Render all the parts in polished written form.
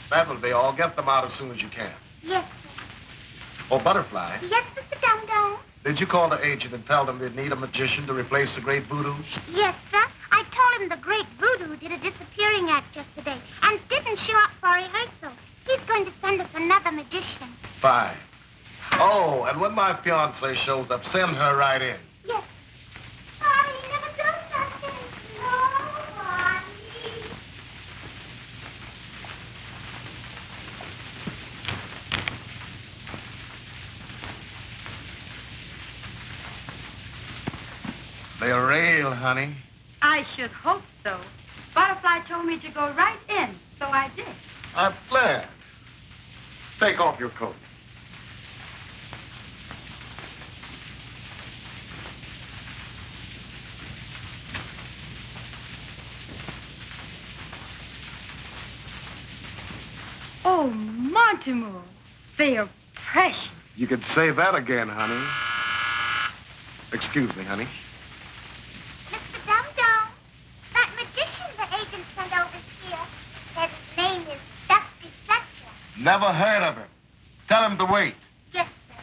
That will be all. Get them out as soon as you can. Yes, sir. Oh, Butterfly. Yes, Mr. Dum-Dum. Did you call the agent and tell them they'd need a magician to replace the great voodoo? Yes, sir. I told him the great voodoo did a disappearing act yesterday and didn't show up for rehearsal. He's going to send us another magician. Fine. Oh, and when my fiancée shows up, send her right in. Yes. Honey, you never done something. Oh, honey. They're real, honey. I should hope so. Butterfly told me to go right in, so I did. I'm glad. Take off your coat. Oh, Montemore, they are precious. You could say that again, honey. Excuse me, honey. Mr. Dum-Dum, that magician the agent sent over here said his name is Dusty Fletcher. Never heard of him. Tell him to wait. Yes, sir.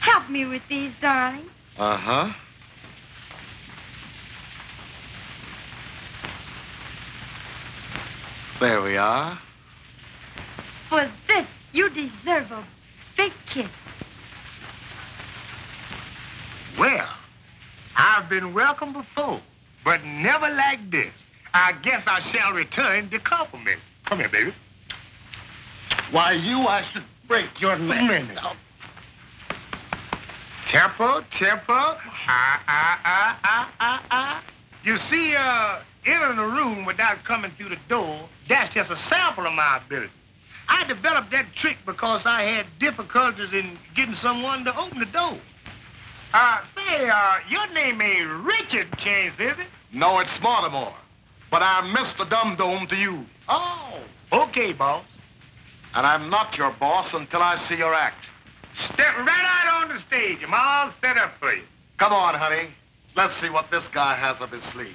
Help me with these, darling. Uh-huh. There we are. For this, you deserve a big kiss. Well, I've been welcome before, but never like this. I guess I shall return the compliment. Come here, baby. Why, I should break your neck. Temper. You see, entering a room without coming through the door, that's just a sample of my ability. I developed that trick because I had difficulties in getting someone to open the door. Your name ain't Richard Chance, is it? No, it's Mortimer. But I'm Mr. Dum-Dum to you. Oh, okay, boss. And I'm not your boss until I see your act. Step right out on the stage. I'm all set up for you. Come on, honey. Let's see what this guy has up his sleeve.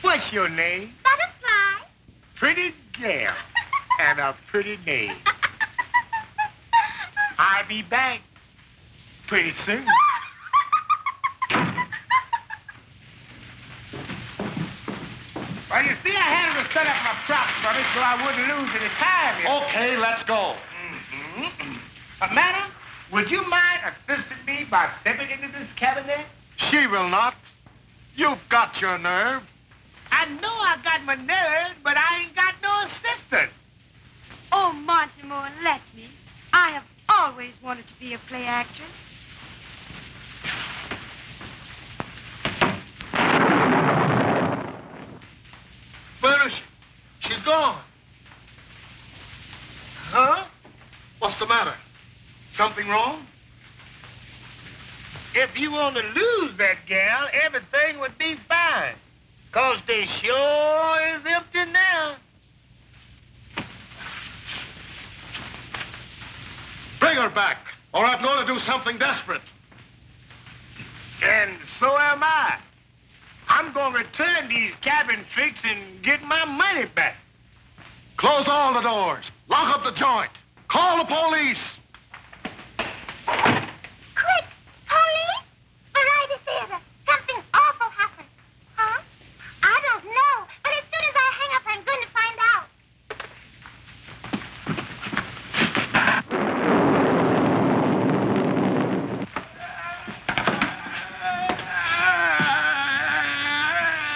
What's your name? Butterfly. Pretty gal. And a pretty name. I'll be back pretty soon. Well, you see, I had to set up my props for me so I wouldn't lose any time here. Okay, let's go. Madam, would you mind assisting me by stepping into this cabinet? She will not. You've got your nerve. I know I got my nerve, but I ain't got no assistant. Oh, Montemore, let me. I have always wanted to be a play actress. Where is she? She's gone. Huh? What's the matter? Something wrong? If you want to lose that gal, everything would be fine. 'Cause they sure is empty now. Bring her back, or I'm going to do something desperate. And so am I. I'm going to return these cabin tricks and get my money back. Close all the doors. Lock up the joint. Call the police. Quick! Police! Variety theater. Something awful happened. Huh? I don't know, but as soon as I hang up, I'm going to find out.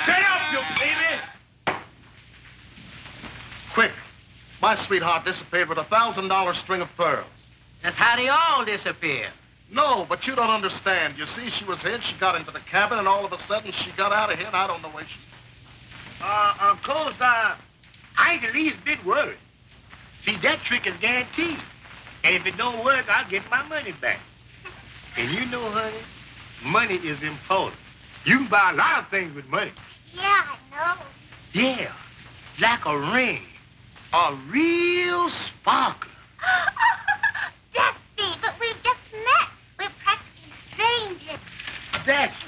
Shut up, you baby! Quick. My sweetheart disappeared with $1,000 string of pearls. That's how they all disappear. No, but you don't understand. You see, she was here, she got into the cabin, and all of a sudden she got out of here, and I don't know where she... Of course, I ain't the least bit worried. See, that trick is guaranteed. And if it don't work, I'll get my money back. And you know, honey, money is important. You can buy a lot of things with money. Yeah, I know. Yeah, like a ring. A real sparkler. Dusty, but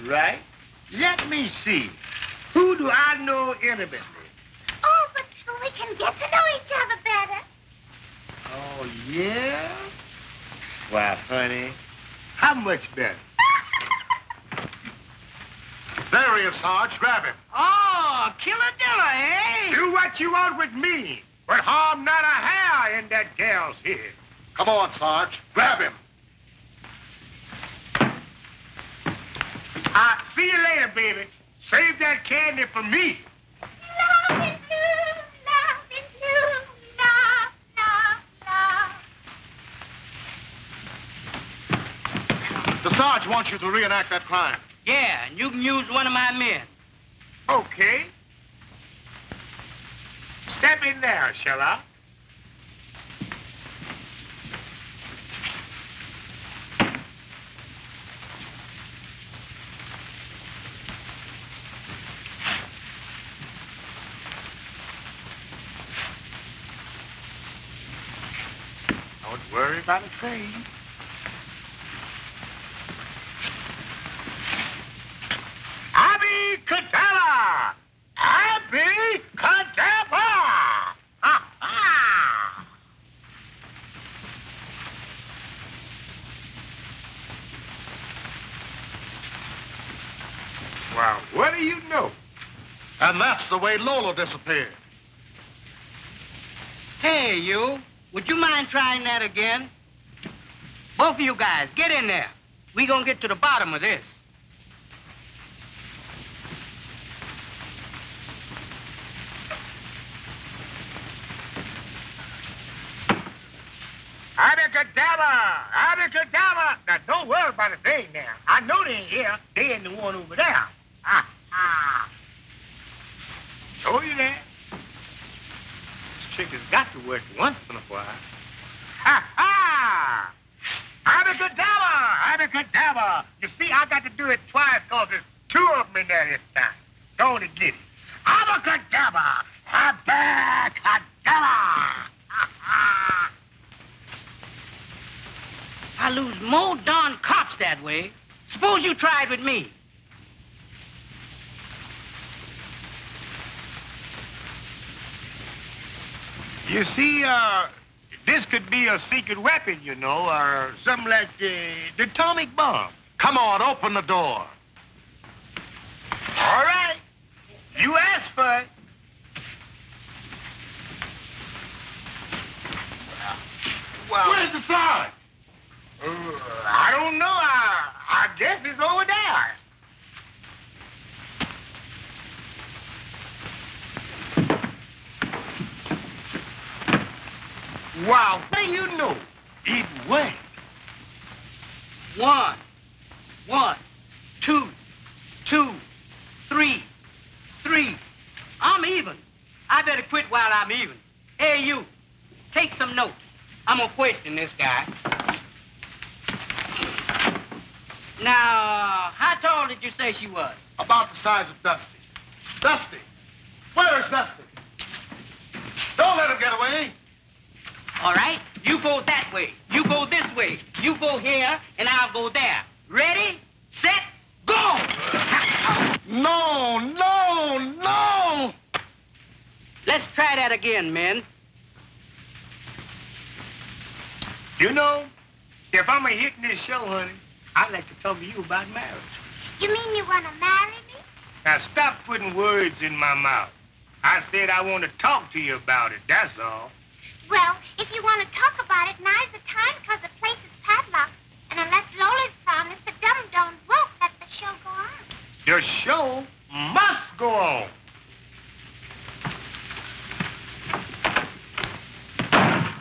right. Let me see. Who do I know intimately? Oh, but so we can get to know each other better. Oh, yeah? Why, honey, how much better? There he is, Sarge. Grab him. Oh, Killer Diller, eh? Do what you want with me, but harm not a hair in that gal's head. Come on, Sarge. Grab him. See you later, baby. Save that candy for me. Love is blue, love is blue, love, love, love. The Sarge wants you to reenact that crime. Yeah, and you can use one of my men. Okay. Step in there, shall I? Don't worry about a thing. Abby Cadella! Abby Cadella! Ha ha! Well, what do you know? And that's the way Lolo disappeared. Hey, you. Would you mind trying that again? Both of you guys, get in there. We gonna get to the bottom of this. Abracadabra! Abracadabra! Now, don't worry about a thing now. I know they ain't here. They in the one over there. Ha ha! Told you that. This trick has got to work once in a while. Ha ha! Abracadabra! Abracadabra! You see, I got to do it twice because there's two of them in there this time. Don't get it. Abracadabra! Abracadabra! Ha ha! I lose more darn cops that way. Suppose you try it with me. You see, this could be a secret weapon, you know, or something like the atomic bomb. Come on, open the door. All right. You asked for it. Well, Where's the Sarge? I don't know. I guess it's over there. Wow, what do you know? It went. 1, 1, 2, 2, 3, 3. I'm even. I better quit while I'm even. Hey, you, take some notes. I'm gonna question this guy. Now, how tall did you say she was? About the size of Dusty. Dusty! Where's Dusty? Don't let him get away. All right, you go that way. You go this way. You go here, and I'll go there. Ready, set, go! No, no, no! Let's try that again, men. You know, if I'm a hit in this show, honey, I'd like to talk to you about marriage. You mean you want to marry me? Now, stop putting words in my mouth. I said I want to talk to you about it, that's all. Well, if you want to talk about it, now's the time because the place is padlocked. And unless Lola's promised, the dum-dums won't let the show go on. The show must go on.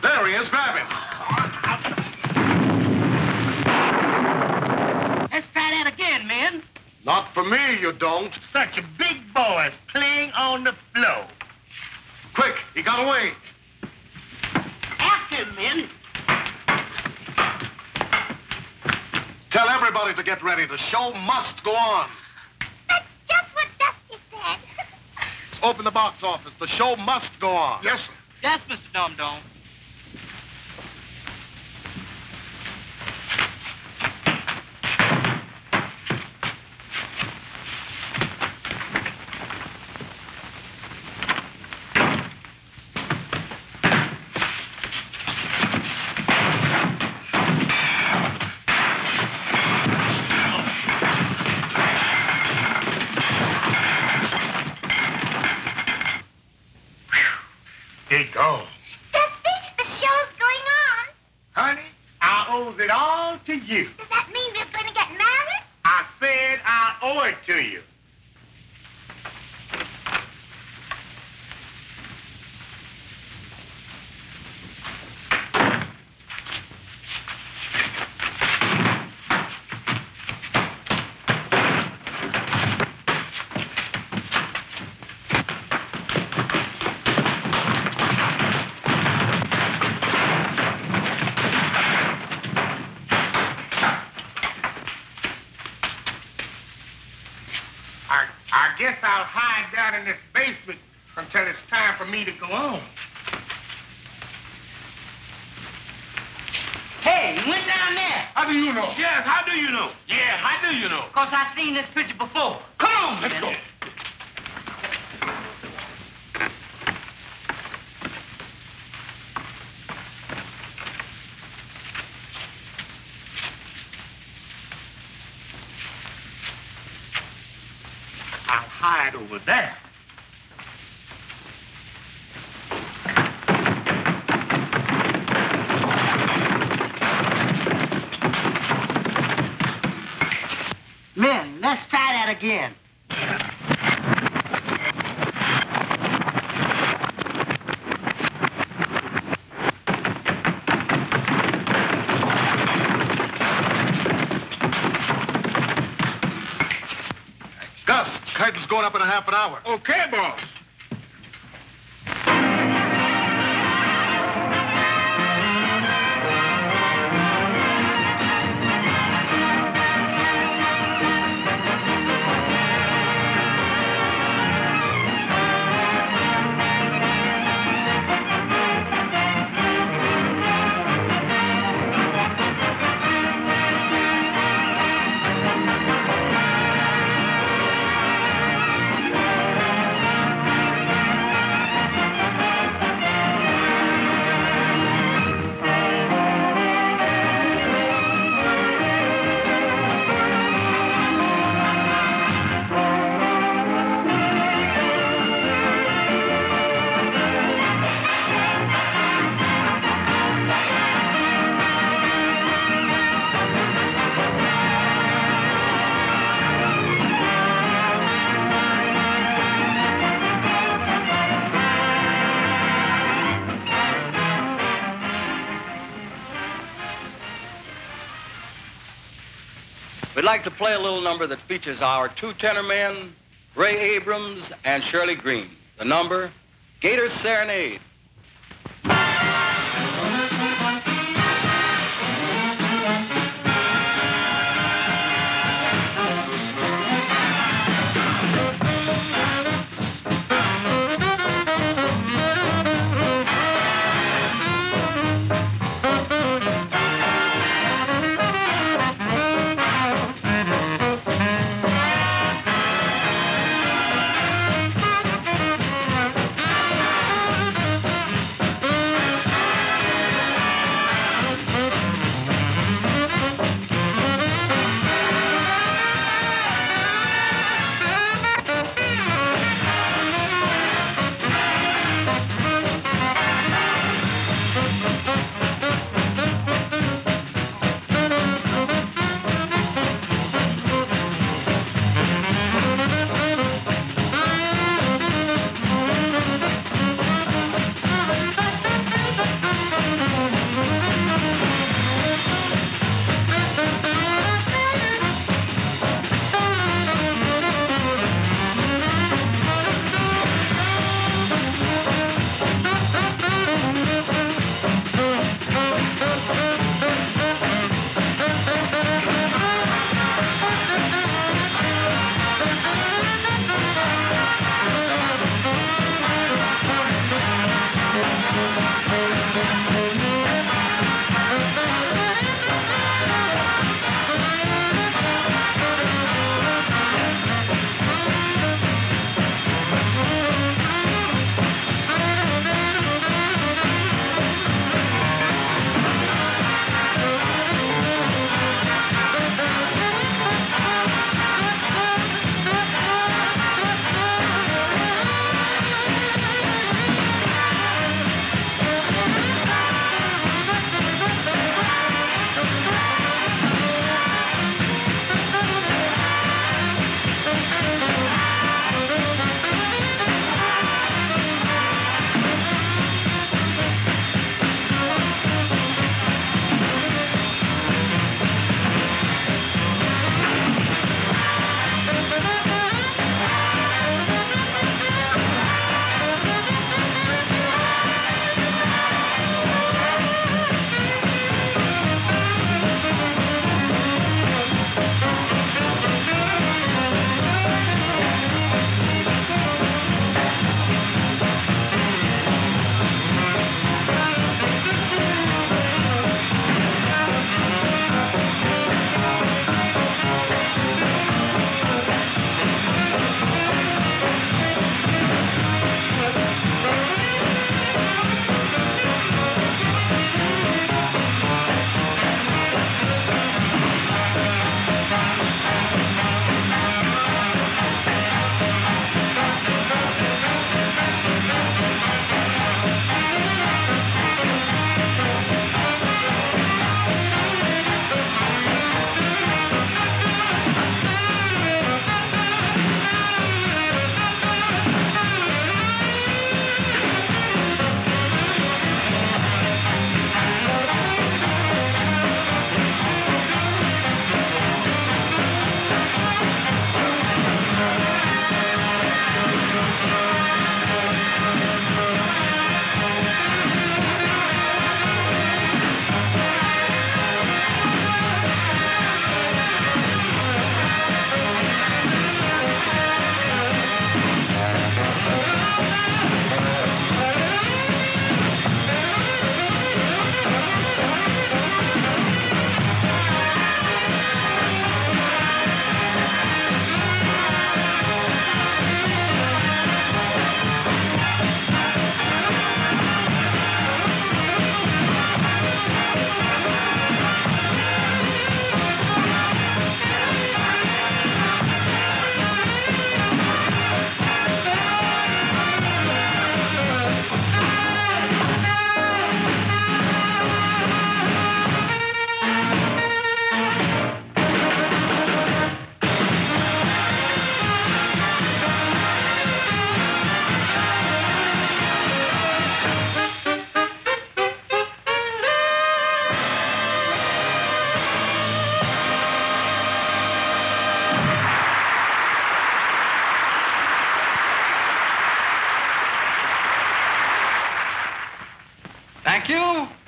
There he is. Grab him. Let's try that again, men. Not for me, you don't. Such a big boy playing on the floor. Quick, he got away. After him, men. Tell everybody to get ready. The show must go on. That's just what Dusty said. Open the box office. The show must go on. Yes, sir. Yes, Mr. Dum-Dum. owes it all to you. Does that mean we're going to get married? I said I owe it to you. I guess I'll hide down in this basement until it's time for me to go on. Hey, he went down there. How do you know? Yes, how do you know? Yeah, how do you know? Because I've seen this picture before. Come on, Let's go. I'll hide over there. Lynn, let's try that again. Gus, curtain's going up in a half an hour. Okay, boss. We'd like to play a little number that features our two tenor men, Ray Abrams and Shirley Green. The number, Gator's Serenade.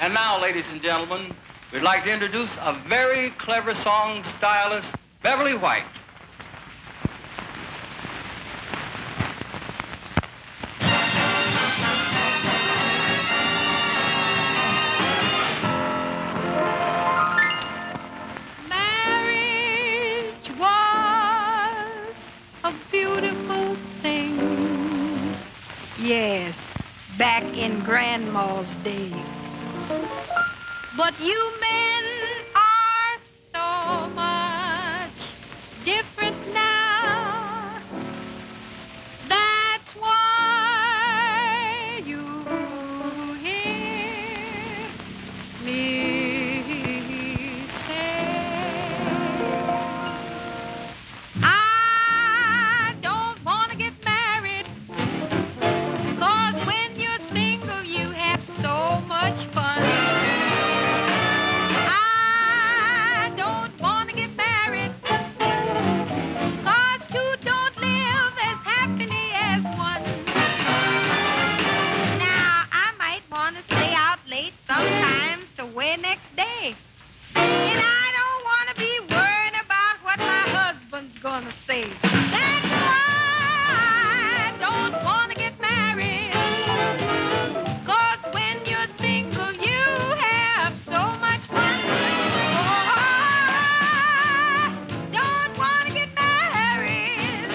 And now, ladies and gentlemen, we'd like to introduce a very clever song stylist, Beverly White. Marriage was a beautiful thing. Yes, back in Grandma's day. But you men are so much different now. That's why you hear me say, I don't want to get married, 'cause when you're single you have so much fun. I don't want to get married, 'cause two don't live as happily as one. Now, I might want to stay out late sometimes to wait next day. And I don't want to be worrying about what my husband's gonna say. That's why I don't want to get married. 'Cause when you're single, you have so much fun. Oh, I don't want to get married.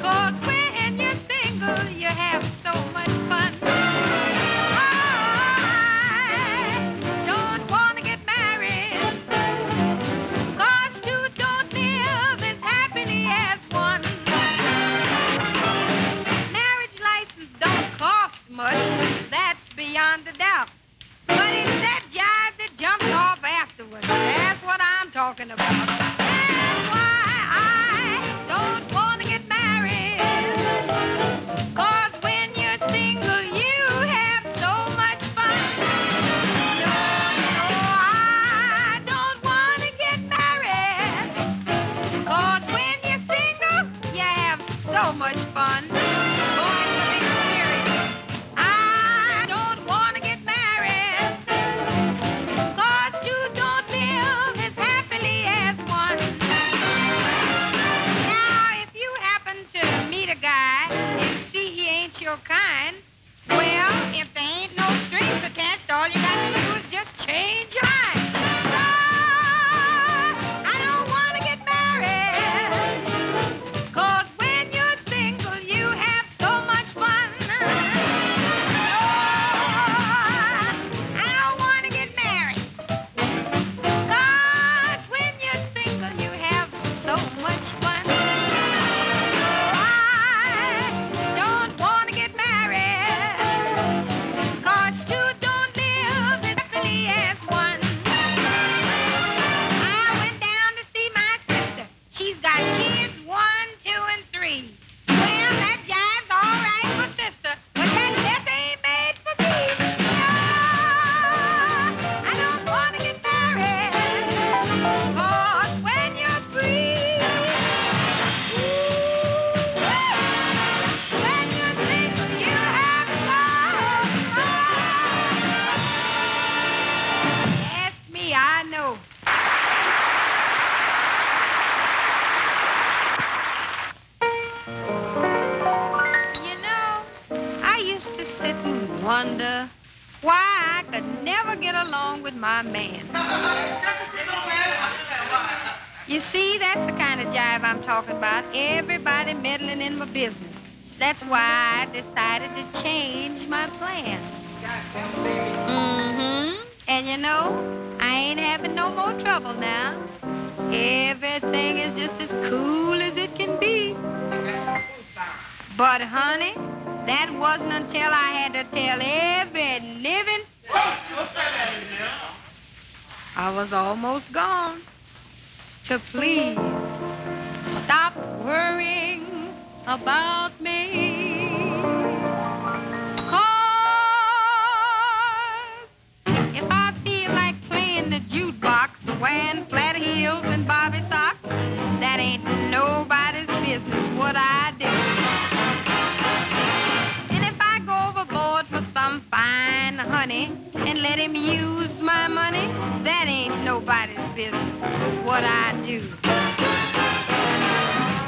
'Cause when you're single, you have so much fun. I don't want to get married. 'Cause two don't live as happily as one. Marriage license don't cost much, that's beyond a doubt. But it's that jive that jumps off afterwards. That's what I'm talking about. That's why I don't want to get married. 'Cause when you're single, you have so much fun. No, I don't want to get married. 'Cause when you're single, you have so much fun. Boys, let me hear it. I don't want to get married. 'Cause two don't live as happily as one. Now, if you happen to meet a guy and see he ain't your kind, well, if there ain't no strings attached, all you got to do is just change your mind. I don't want to get married. 'Cause when you're single, you have so much fun. I don't want to get married. 'Cause when you're single, you have so much fun. I don't want to get married. 'Cause two don't live as happily as one. I went down to see my sister. She's got kids 1, 2, and 3. Well, that jive's all right for sister, but that just ain't made for me. I don't want to get married. 'Cause when you're free, when you're single, you have so much. Ask me, I know. You know, I used to sit and wonder why I could never get along with my man. You see, that's the kind of jive I'm talking about. Everybody meddling in my business. That's why I decided to change my plans. And you know, I ain't having no more trouble now. Everything is just as cool as it can be. But, honey, that wasn't until I had to tell every living... I was almost gone. To please stop worrying about me. 'Cause if I feel like playing the jukebox, wearing flat heels and bobby socks, that ain't nobody's business what I do. And if I go overboard for some fine honey and let him use business, what I do.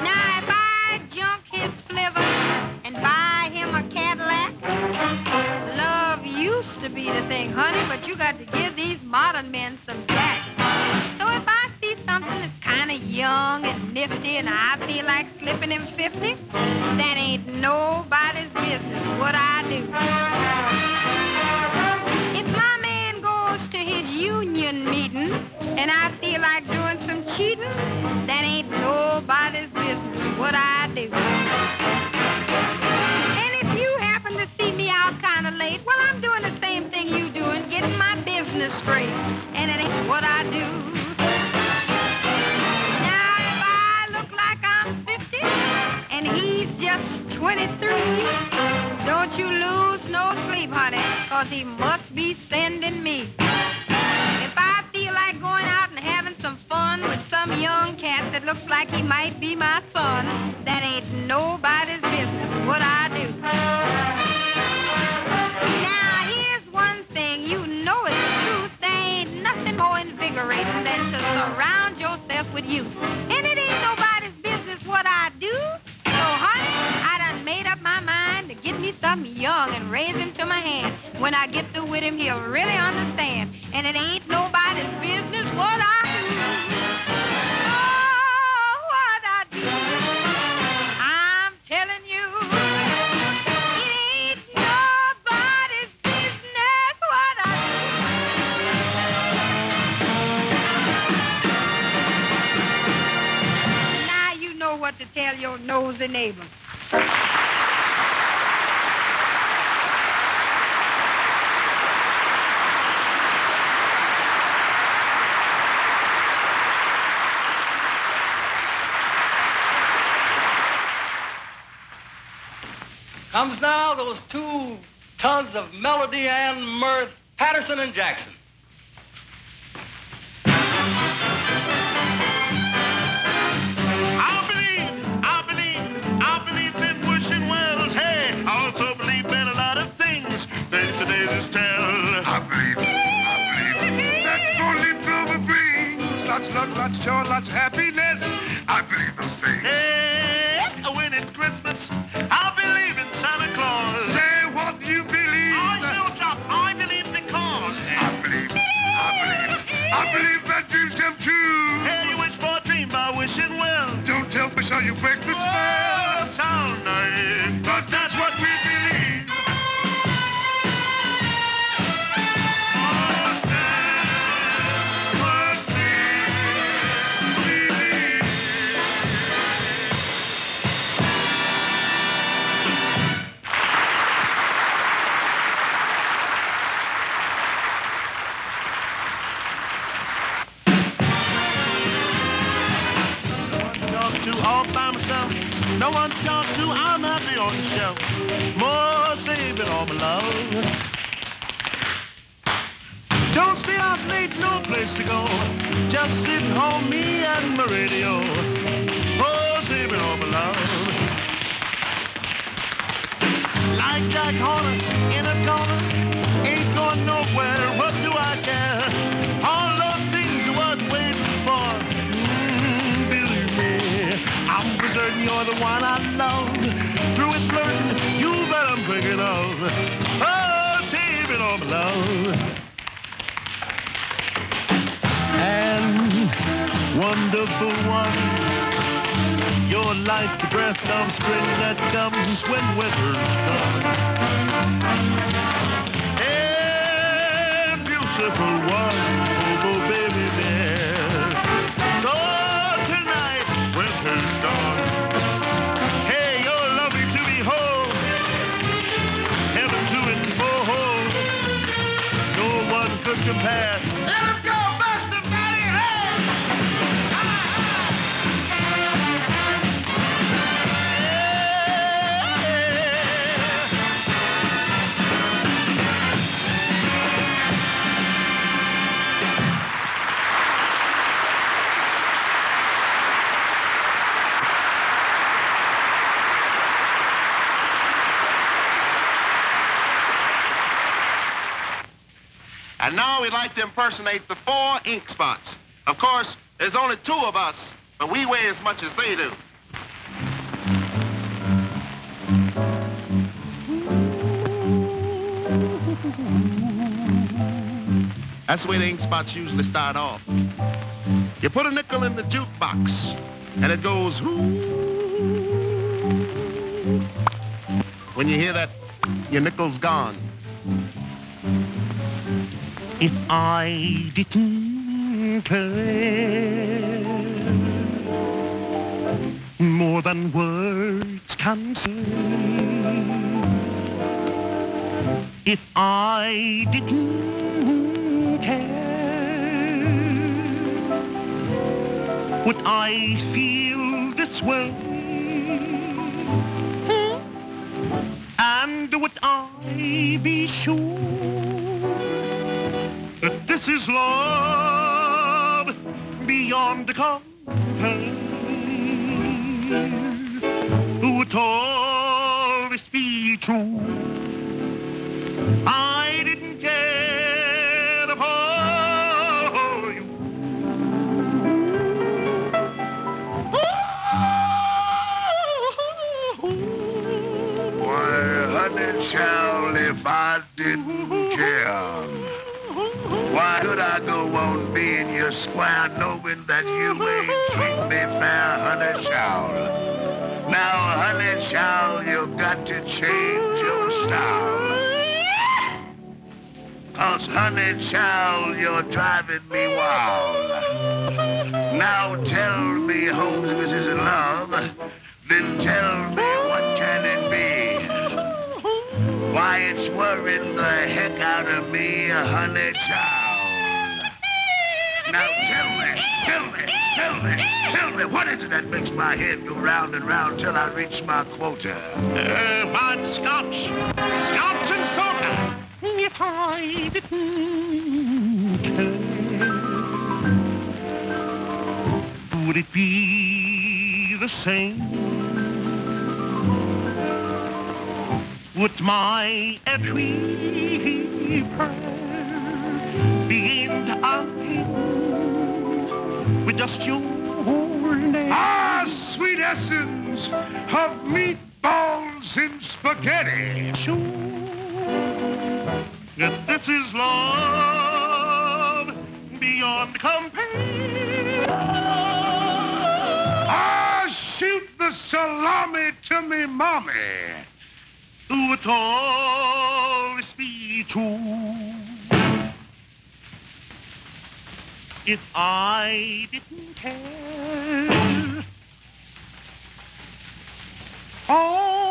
Now, if I junk his flivver and buy him a Cadillac, love used to be the thing, honey, but you got to give these modern men some tact. So if I see something that's kind of young and nifty and I feel like slipping him 50, that ain't nobody's business what I do. If my man goes to his union meeting and I feel like doing some cheating, that ain't nobody's business what I do. And if you happen to see me out kind of late, well, I'm doing the same thing you doing, getting my business straight, and it ain't what I do. Now, if I look like I'm 50 and he's just 23, don't you lose no sleep, honey, 'cause he must be sending me. If I feel like going out and having some fun with some young cat that looks like he might be my son, that ain't nobody's business what I do. Now, here's one thing, you know it's the truth. There ain't nothing more invigorating than to surround yourself with youth. And it ain't nobody's business what I do. So, honey, I done made up my mind to get me something young and raise him to my hand. When I get through with him, he'll really understand. And it ain't nobody's business what I do. Oh, what I do. I'm telling you, it ain't nobody's business what I do. Now you know what to tell your nosy neighbor. Comes now those 2 tons of melody and mirth, Patterson and Jackson. I believe in wishing wells. Hey, I also believe in a lot of things. Things today's is tell. I believe that golden clover brings lots luck, lots joy, lots happiness. I believe those things. Hey, when it's Christmas, I believe in Santa Claus. Say what you believe. I believe because. I believe that dreams come true. Hey, you wish for a dream by wishing well. Don't tell me how you break the spell. Sound nice, 'cause that's what we believe. All by myself, no one to talk to, I'm happy on the shelf. More saving all my love. Don't stay out late, no place to go. Just sitting home, me and my radio. More saving all my love. Like Jack Horner in a corner, ain't going nowhere, what do I care? All those things I was waiting for. I'm for certain you're the one I love. Through it flirting, you bet I'm thinking of. Oh, saving all my love. And wonderful one, your life, the breath of spring that comes when winter's come. Hey, beautiful one, oh baby there. So tonight, winter's gone. Hey, you're lovely to behold. Heaven to behold. No one could compare. Let him go, Buster Patty, hey! And now we'd like to impersonate the 4 ink spots. Of course, there's only 2 of us, but we weigh as much as they do. That's the way the ink spots usually start off. You put a nickel in the jukebox, and it goes, when you hear that, your nickel's gone. If I didn't care more than words can say, if I didn't care, would I feel this way? And would I be sure that this is love beyond compare? Would always be true. I didn't care for you. Why, honey child, if I didn't care, why could I go on being your squire knowing that you ain't treat me fair, honey child? Now, honey child, you've got to change your style. 'Cause, honey child, you're driving me wild. Now tell me, Holmes, this isn't love. Then tell me, what can it be? Why, it's worrying the heck out of me, honey child. Now tell me, what is it that makes my head go round and round till I reach my quota? Fine Scotch and soda. If I didn't care, would it be the same? Would my every prayer begin to unpick with just your name? Ah, sweet essence of meatballs and spaghetti. Sure that this is love beyond compare. Ah, shoot the salami to me, mommy. Would always be true. If I didn't care. Oh.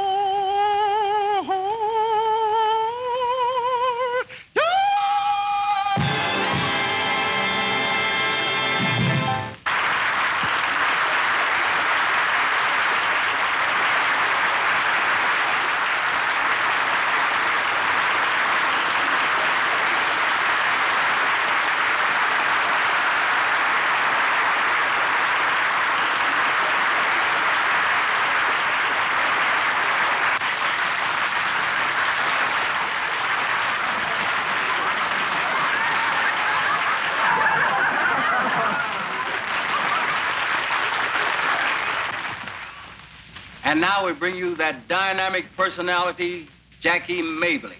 And now we bring you that dynamic personality, Jackie Mabley.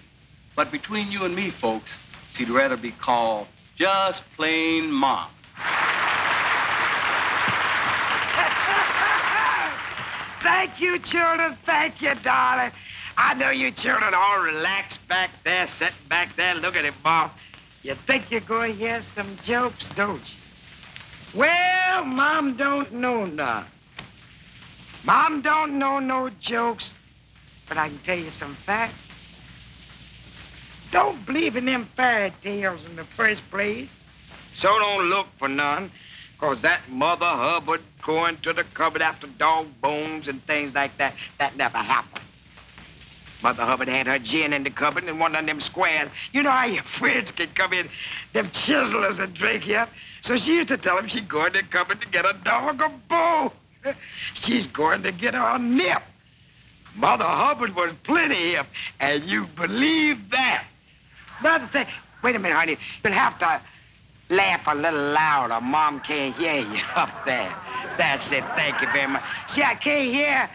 But between you and me, folks, she'd rather be called just plain Mom. Thank you, children. Thank you, darling. I know you children all relaxed back there, sitting back there. Look at it, Mom. You think you're going to hear some jokes, don't you? Well, Mom don't know none. Mom don't know no jokes, but I can tell you some facts. Don't believe in them fairy tales in the first place, so don't look for none, 'cause that Mother Hubbard going to the cupboard after dog bones and things like that, that never happened. Mother Hubbard had her gin in the cupboard and one of them squares. You know how your friends can come in, them chiselers and drink you up. So she used to tell them she'd go in the cupboard to get a dog a bone. She's going to get her a nip. Mother Hubbard was plenty hip, and you believe that. Another thing, wait a minute, honey. You'll have to laugh a little louder. Mom can't hear you up there. That's it. Thank you very much. See, I can't hear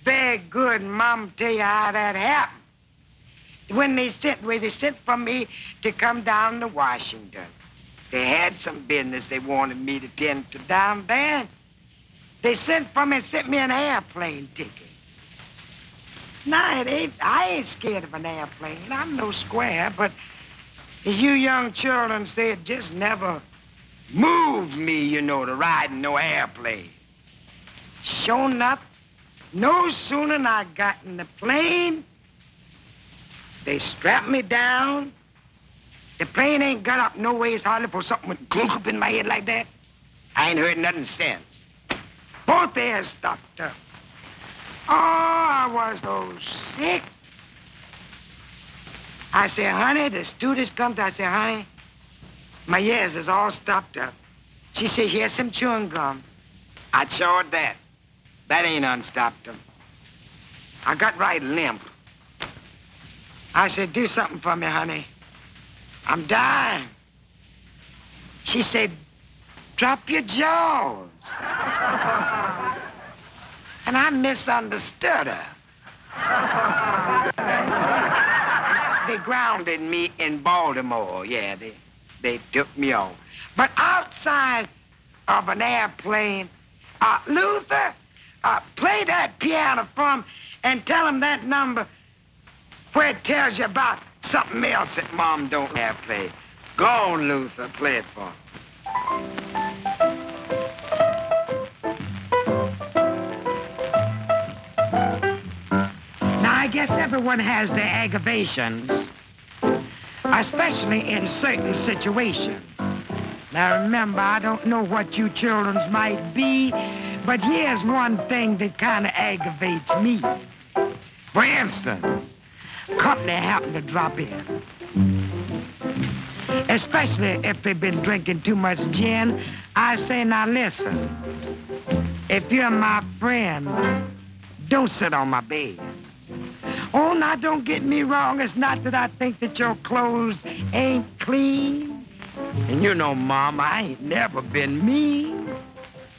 very good. Mom tell you how that happened. When they sent for me to come down to Washington. They had some business they wanted me to tend to down there. They sent for me and sent me an airplane ticket. Now, I ain't scared of an airplane. I'm no square, but as you young children say, it just never moved me, you know, to ride in no airplane. Sure enough, no sooner than I got in the plane, they strapped me down. The plane ain't got up no ways hardly for something went clunk up in my head like that. I ain't heard nothing since. Both ears stopped up. Oh, I was so sick. I said, honey, the stewardess comes. I said, honey, my ears is all stopped up. She said, here's some chewing gum. I chewed that. That ain't unstopped them. I got right limp. I said, do something for me, honey. I'm dying. She said, drop your jaws. And I misunderstood her. They grounded me in Baltimore. Yeah, they took me off. But outside of an airplane, Luther, play that piano for him and tell him that number where it tells you about something else that Mom don't have played. Go on, Luther, play it for him. Now, I guess everyone has their aggravations, especially in certain situations. Now, remember, I don't know what you children's might be, but here's one thing that kind of aggravates me. For instance, company happen to drop in. Especially if they've been drinking too much gin. I say, now listen, if you're my friend, don't sit on my bed. Oh, now don't get me wrong. It's not that I think that your clothes ain't clean. And you know, Mom, I ain't never been mean.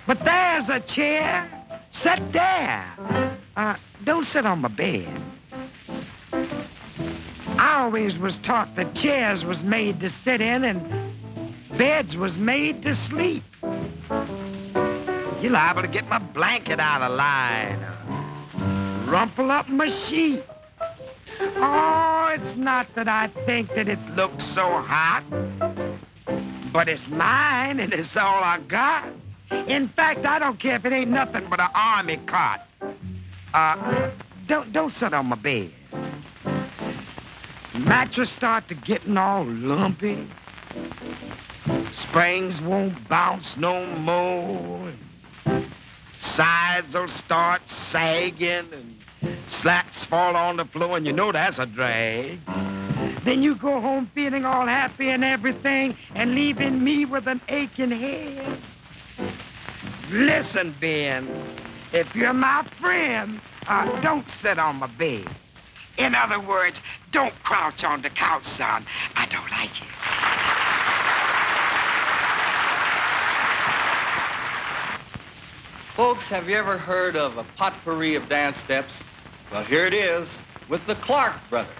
But there's a chair. Sit there. Don't sit on my bed. I always was taught that chairs was made to sit in and beds was made to sleep. You're liable to get my blanket out of line, rumple up my sheet. Oh, it's not that I think that it looks so hot, but it's mine and it's all I got. In fact, I don't care if it ain't nothing but an army cot. Don't sit on my bed. Mattress start to getting all lumpy. Springs won't bounce no more. Sides will start sagging and slats fall on the floor, and you know that's a drag. Then you go home feeling all happy and everything and leaving me with an aching head. Listen, Ben, if you're my friend, don't sit on my bed. In other words, don't crouch on the couch, son. I don't like it. Folks, have you ever heard of a potpourri of dance steps? Well, here it is with the Clark brothers.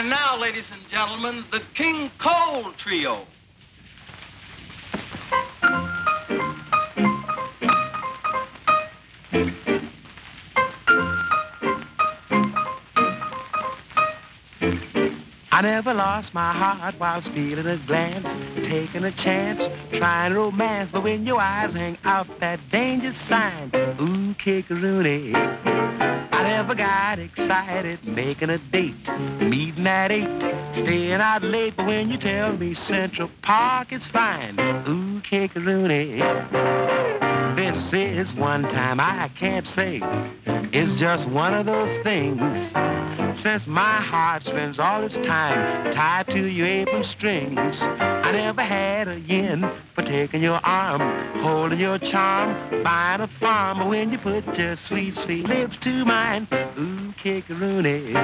And now, ladies and gentlemen, the King Cole Trio. I never lost my heart while stealing a glance, taking a chance, trying romance. But when your eyes hang out that danger sign, ooh, kick-a-rooney. I never got excited making a date, meeting at 8, staying out late. But when you tell me Central Park is fine, ooh, kick-a-rooney. This is one time I can't say. It's just one of those things. Since my heart spends all its time tied to your apron strings, I never had a yen for taking your arm, holding your charm, buying a farm. But when you put your sweet, sweet lips to mine, ooh, kick-a-rooney.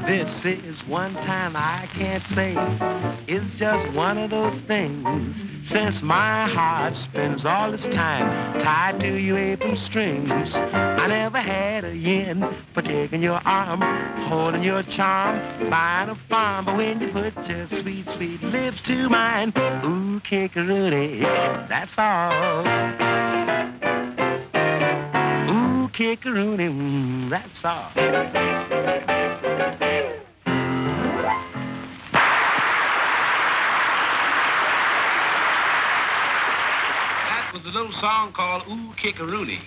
This is one time I can't say. It's just one of those things. Since my heart spends all its time tied to your apron strings, I never had a yen for taking your arm, holding your charm, buying a farm. But when you put your sweet, sweet lips to mine, ooh, kick-a-rooney, that's all. Ooh, kick-a-rooney, that's all. Was a little song called Ooh Kick-a-Rooney.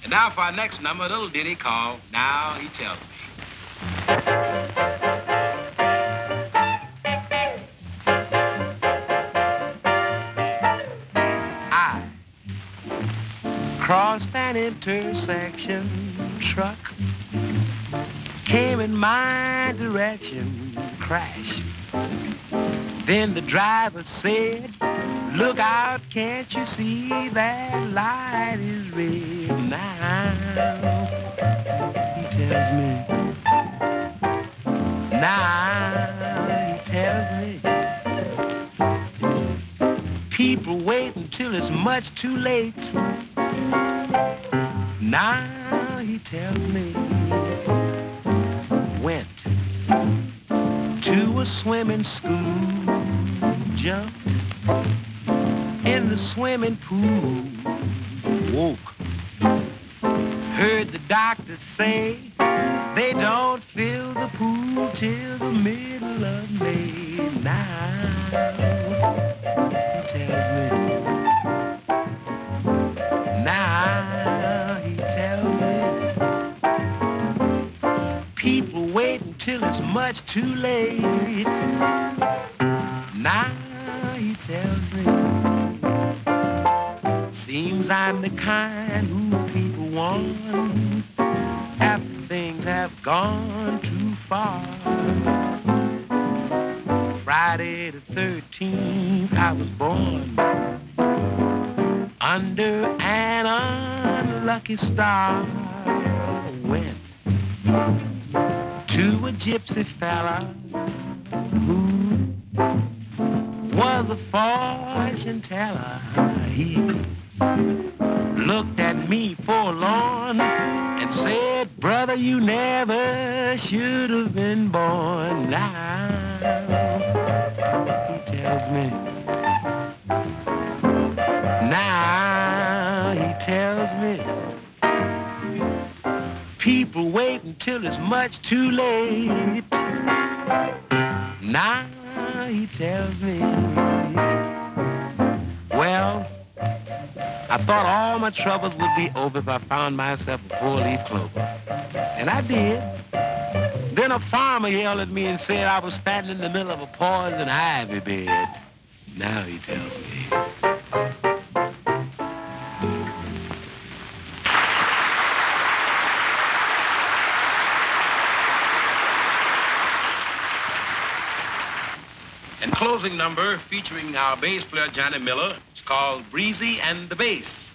And now for our next number, a little ditty called Now He Tells Me. I crossed an intersection, truck came in my direction, crash. Then the driver said, look out, can't you see that light is red now? He tells me. Now he tells me. People wait until it's much too late. Now he tells me. Went to a swimming school, jumped in the swimming pool, woke, heard the doctor say they don't fill the pool till the middle of May. Now he tells me. Now he tells me. People wait until it's much too late. Now he tells me. Seems I'm the kind who people want after things have gone too far. Friday the 13th I was born under an unlucky star. Went to a gypsy fella who was a fortune teller. He looked at me forlorn and said, brother, you never should have been born. Now he tells me. Now he tells me. People wait until it's much too late. Now he tells me. Well, I thought all my troubles would be over if I found myself a four-leaf clover. And I did. Then a farmer yelled at me and said I was standing in the middle of a poison ivy bed. Now he tells me. And closing number featuring our bass player Johnny Miller. It's called Breezy and the Bass.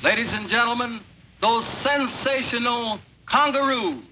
Ladies and gentlemen, those sensational congaroos.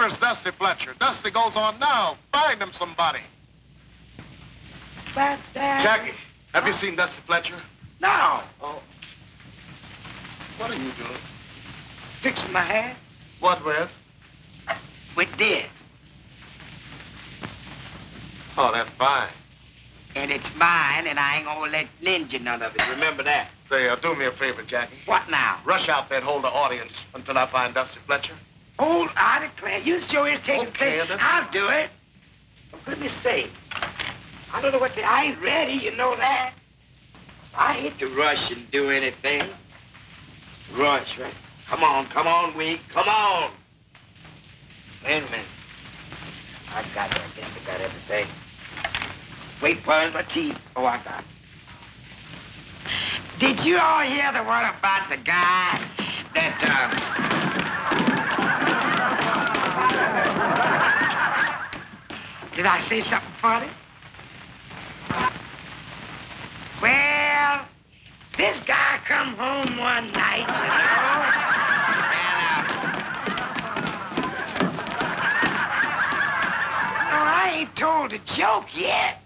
Where's Dusty Fletcher? Dusty goes on now. Find him somebody. But, Jackie, have you seen Dusty Fletcher? No. Oh. What are you doing? Fixing my hair What with? with this. Oh, that's fine. And it's mine, and I ain't gonna let Ninja none of it. Remember that. Say, do me a favor, Jackie. What now? Rush out there and hold the audience until I find Dusty Fletcher. Hold, I declare, you show is taking Okay, place. then. I'll do it. For goodness sake. I don't know what I ain't ready, you know that. I hate to rush and do anything. Rush, right? Come on, Week, come on. Wait a minute. I guess I got everything. Wait, where's my teeth? Oh, I got it. Did you all hear the one about the guy that, Did I say something funny? Well, this guy come home one night, you know, and, no, I ain't told a joke yet.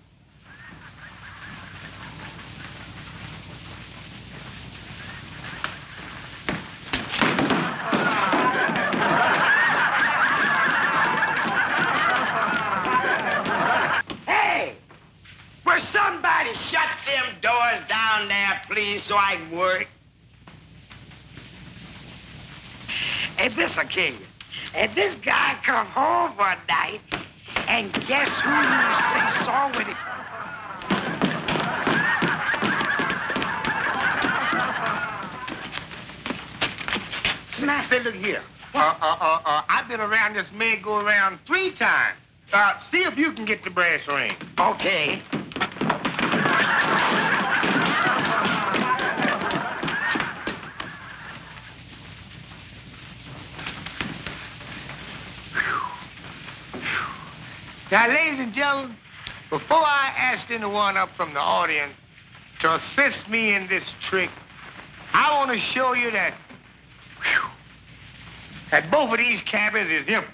Will somebody shut them doors down there, please, so I can work? And this'll kill you. And this guy come home one night, and guess who you say saw with him? Smash. Say, look here. I've been around this merry-go-round 3 times. See if you can get the brass ring. Okay. Now, ladies and gentlemen, before I ask anyone up from the audience to assist me in this trick, I want to show you that, that both of these cabins is empty.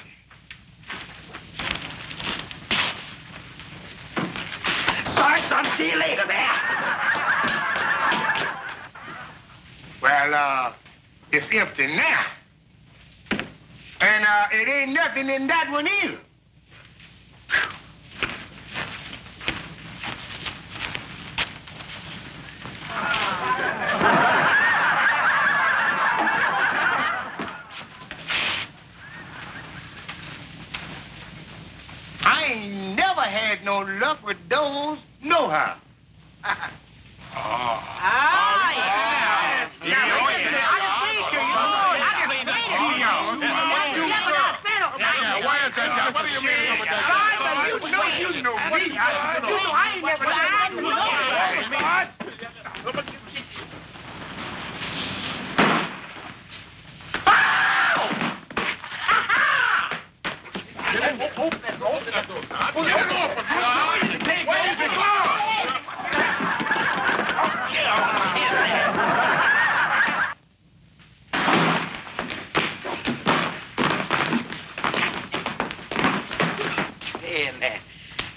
Sorry, son. See you later, man. Well, it's empty now. And it ain't nothing in that one either. I ain't never had no luck with those, nohow. What do you mean? You know me. I ain't never lied. Open that door. Get it open. Where's the door?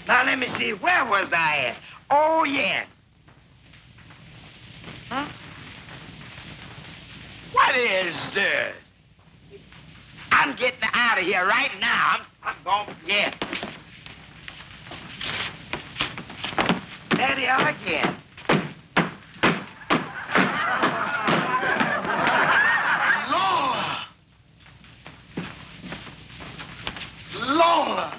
Now, let me see. Where was I at? Oh, yeah. Huh? What is this? I'm getting out of here right now. I'm going to forget. There they are again. Lola!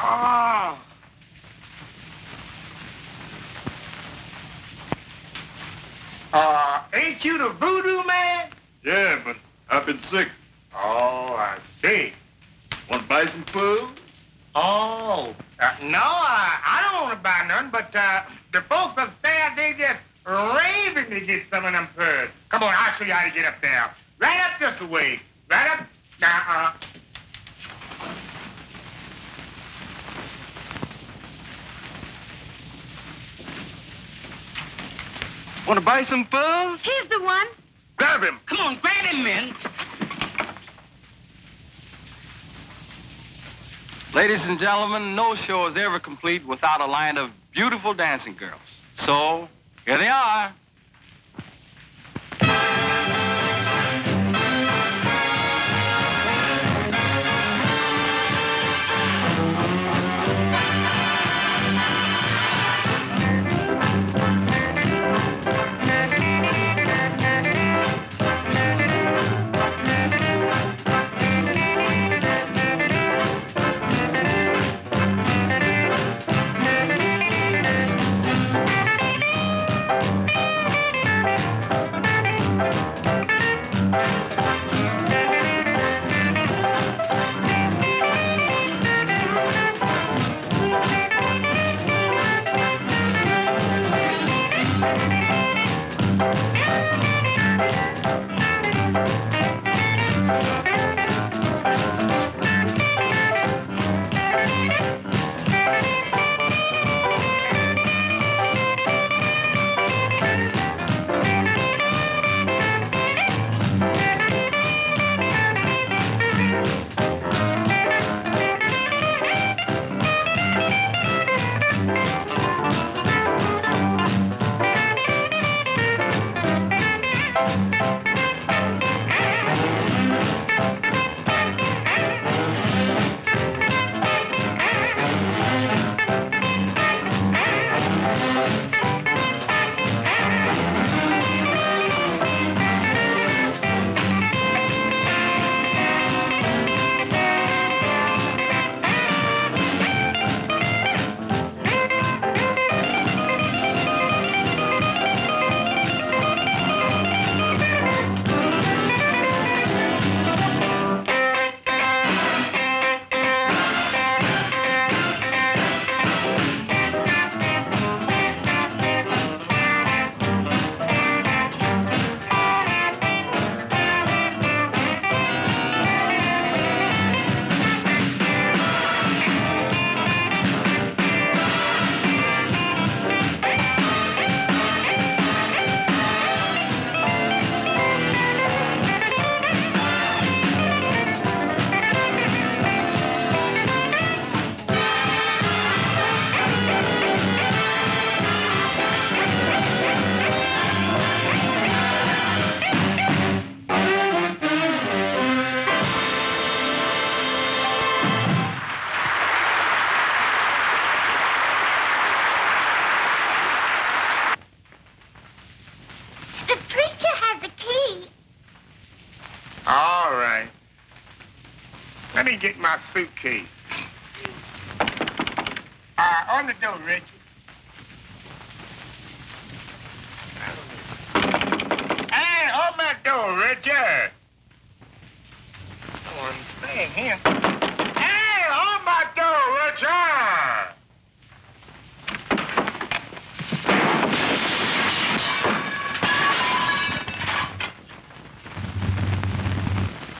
Oh. Ain't you the voodoo man? Yeah, but I've been sick. Oh, I see. Want to buy some food? Oh. No, I don't want to buy none, but the folks upstairs, they just raving to get some of them pearls. Come on, I'll show you how to get up there. Right up this way. Right up. Want to buy some food? Here's the one. Grab him. Come on, grab him, men. Ladies and gentlemen, no show is ever complete without a line of beautiful dancing girls. So, here they are. Let me get my suitcase. On the door, Richard. Hey, open that door, Richard. I don't understand him.